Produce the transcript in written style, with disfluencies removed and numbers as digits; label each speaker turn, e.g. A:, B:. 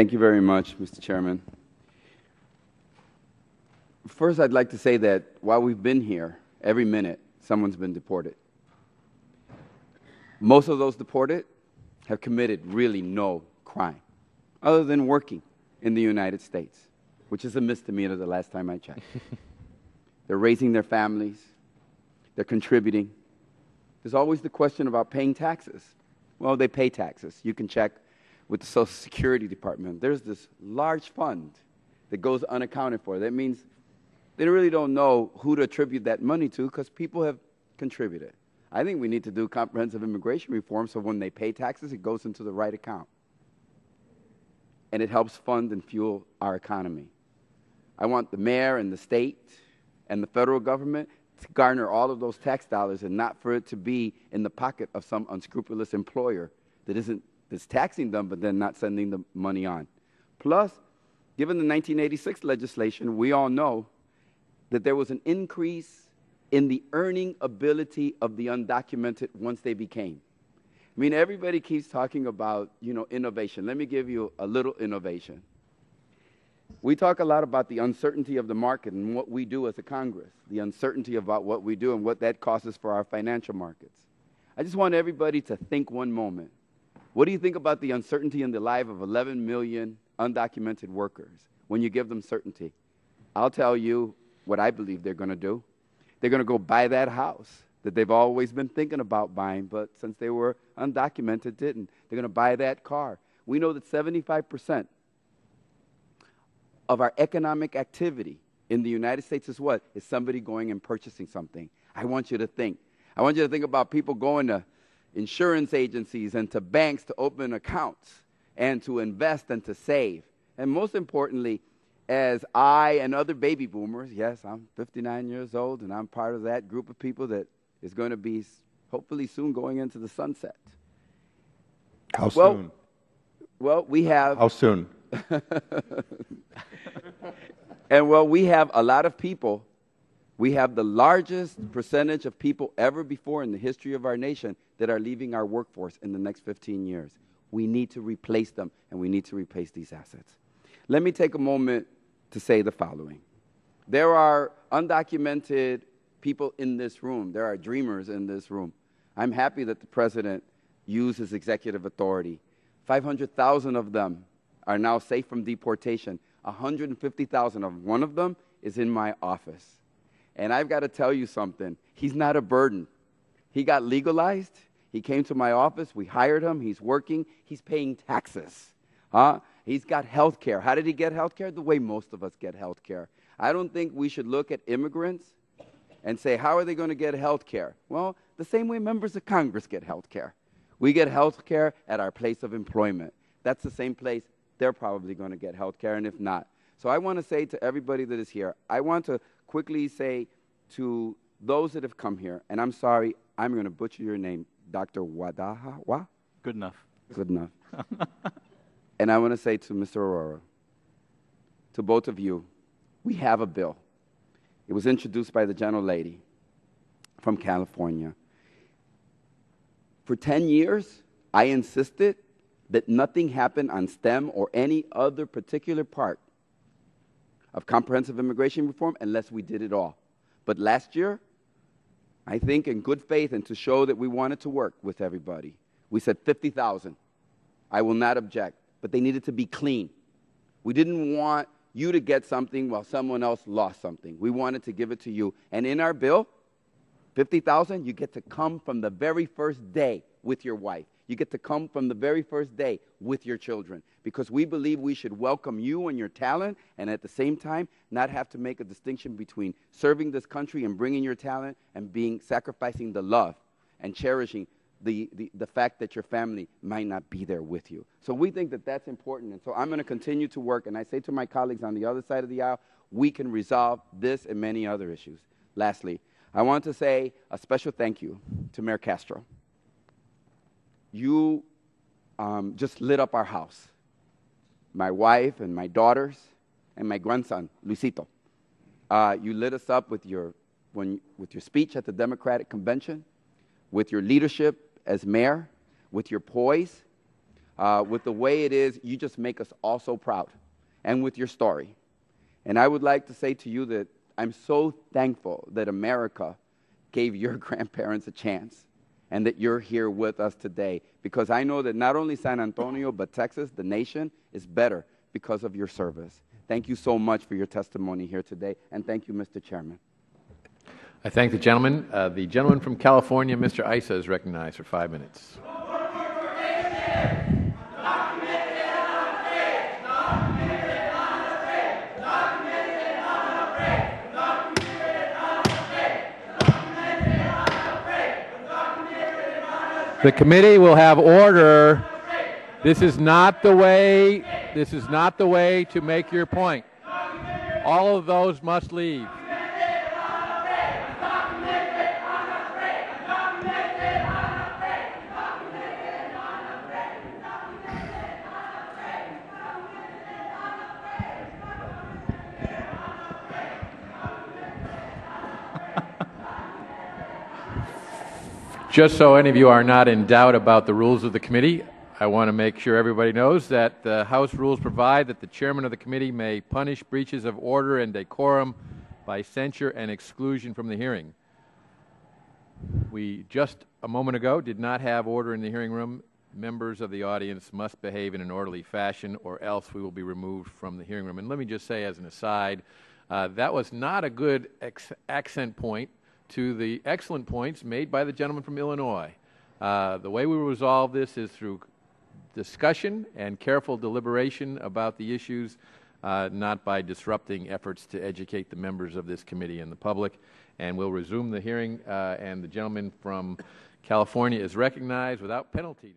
A: Thank you very much, Mr. Chairman. First, I'd like to say that while we've been here, every minute, someone's been deported. Most of those deported have committed really no crime, other than working in the United States, which is a misdemeanor the last time I checked. They're raising their families. They're contributing. There's always the question about paying taxes. Well, they pay taxes. You can check with the Social Security Department. There's this large fund that goes unaccounted for. That means they really don't know who to attribute that money to because people have contributed. I think we need to do comprehensive immigration reform so when they pay taxes, it goes into the right account. And it helps fund and fuel our economy. I want the mayor and the state and the federal government to garner all of those tax dollars and not for it to be in the pocket of some unscrupulous employer that's taxing them but then not sending the money on. Plus, given the 1986 legislation, we all know that there was an increase in the earning ability of the undocumented once they became. I mean, everybody keeps talking about, innovation. Let me give you a little innovation. We talk a lot about the uncertainty of the market and what we do as a Congress, the uncertainty about what we do and what that causes for our financial markets. I just want everybody to think one moment. What do you think about the uncertainty in the life of 11 million undocumented workers when you give them certainty? I'll tell you what I believe they're going to do. They're going to go buy that house that they've always been thinking about buying, but since they were undocumented, didn't. They're going to buy that car. We know that 75% of our economic activity in the United States is what? Is somebody going and purchasing something. I want you to think. I want you to think about people going to insurance agencies and to banks to open accounts and to invest and to save. And most importantly, as I and other baby boomers, yes, I'm 59 years old, and I'm part of that group of people that is going to be hopefully soon going into the sunset.
B: How soon?
A: Well, we have...
B: How soon?
A: And we have a lot of people. We have the largest percentage of people ever before in the history of our nation that are leaving our workforce in the next 15 years. We need to replace them, and we need to replace these assets. Let me take a moment to say the following. There are undocumented people in this room. There are dreamers in this room. I'm happy that the president used his executive authority. 500,000 of them are now safe from deportation. 150,000 of one of them is in my office. And I've got to tell you something. He's not a burden. He got legalized. He came to my office. We hired him. He's working. He's paying taxes. He's got health care. How did he get health care? The way most of us get health care. I don't think we should look at immigrants and say, how are they going to get health care? Well, the same way members of Congress get health care. We get health care at our place of employment. That's the same place they're probably going to get health care, and if not. So I want to say to everybody that is here, I want to quickly say to those that have come here, and I'm sorry, I'm going to butcher your name, Dr. Wadaha?
C: Good enough.
A: Good enough. And I want to say to Mr. Aurora, to both of you, we have a bill. It was introduced by the gentlelady from California. For 10 years, I insisted that nothing happened on STEM or any other particular part of comprehensive immigration reform unless we did it all. But last year, I think in good faith and to show that we wanted to work with everybody, we said 50,000. I will not object, but they needed to be clean. We didn't want you to get something while someone else lost something. We wanted to give it to you. And in our bill, 50,000, you get to come from the very first day with your wife. You get to come from the very first day with your children because we believe we should welcome you and your talent and at the same time not have to make a distinction between serving this country and bringing your talent and sacrificing the love and cherishing the fact that your family might not be there with you. So we think that that's important, and so I'm going to continue to work, and I say to my colleagues on the other side of the aisle, we can resolve this and many other issues. Lastly, I want to say a special thank you to Mayor Castro. You just lit up our house. My wife and my daughters and my grandson, Luisito. You lit us up with your speech at the Democratic Convention, with your leadership as mayor, with your poise. with the way it is, you just make us all so proud, and with your story. And I would like to say to you that I'm so thankful that America gave your grandparents a chance and that you're here with us today, because I know that not only San Antonio, but Texas, the nation, is better because of your service. Thank you so much for your testimony here today, and thank you, Mr. Chairman.
C: I thank the gentleman. The gentleman from California, Mr. Issa, is recognized for 5 minutes. The committee will have order. This is not the way to make your point. All of those must leave. Just so any of you are not in doubt about the rules of the committee, I want to make sure everybody knows that the House rules provide that the chairman of the committee may punish breaches of order and decorum by censure and exclusion from the hearing. We just a moment ago did not have order in the hearing room. Members of the audience must behave in an orderly fashion, or else we will be removed from the hearing room. And let me just say as an aside, that was not a good accent point to the excellent points made by the gentleman from Illinois. The way we will resolve this is through discussion and careful deliberation about the issues, not by disrupting efforts to educate the members of this committee and the public. And we'll resume the hearing, and the gentleman from California is recognized without penalty.